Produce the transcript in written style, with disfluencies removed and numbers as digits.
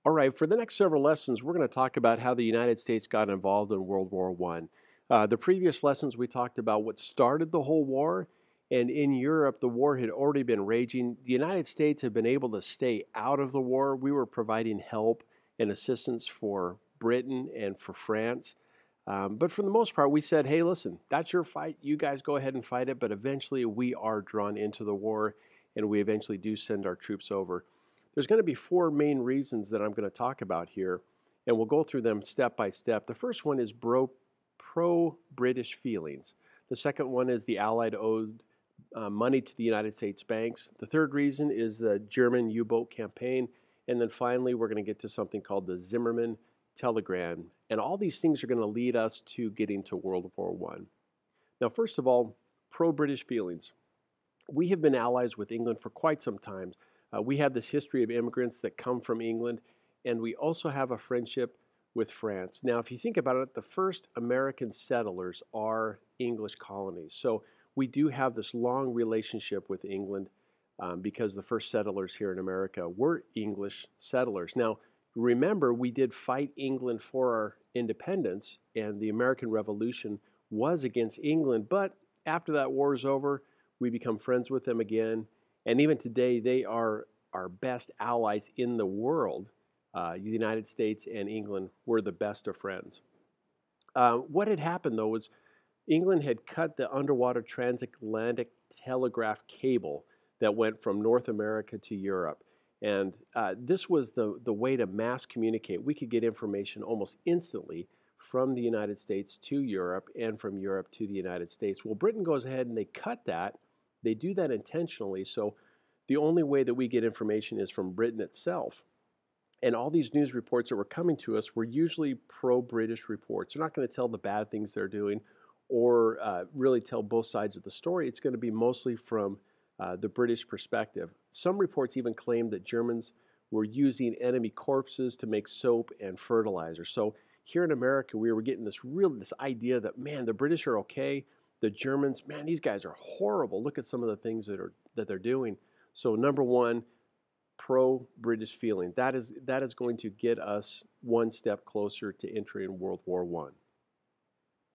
All right, for the next several lessons, we're going to talk about how the United States got involved in World War I. The previous lessons, we talked about what started the whole war, and in Europe, the war had already been raging. The United States had been able to stay out of the war. We were providing help and assistance for Britain and for France. But for the most part, we said, hey, listen, that's your fight. You guys go ahead and fight it. But eventually, we are drawn into the war, and we eventually do send our troops over. There's going to be four main reasons that I'm going to talk about here, and we'll go through them step by step. The first one is pro-British feelings. The second one is the Allied owed money to the United States banks. The third reason is the German U-boat campaign. And then finally, we're going to get to something called the Zimmerman telegram. And all these things are going to lead us to getting to World War I. Now, first of all, pro-British feelings. We have been allies with England for quite some time. We have this history of immigrants that come from England, and we also have a friendship with France. Now, if you think about it, the first American settlers are English colonies. So we do have this long relationship with England because the first settlers here in America were English settlers. Now, remember, we did fight England for our independence, and the American Revolution was against England. But after that war is over, we become friends with them again. And even today, they are our best allies in the world. The United States and England were the best of friends. What had happened, though, was England had cut the underwater transatlantic telegraph cable that went from North America to Europe. And this was the way to mass communicate. We could get information almost instantly from the United States to Europe and from Europe to the United States. Well, Britain goes ahead and they cut that. They do that intentionally, so the only way that we get information is from Britain itself. And all these news reports that were coming to us were usually pro-British reports. They're not going to tell the bad things they're doing or really tell both sides of the story. It's going to be mostly from the British perspective. Some reports even claim that Germans were using enemy corpses to make soap and fertilizer. So here in America, we were getting this idea that, man, the British are okay. The Germans, man, these guys are horrible. Look at some of the things that they're doing. So number one, pro-British feeling. That is going to get us one step closer to entering World War I.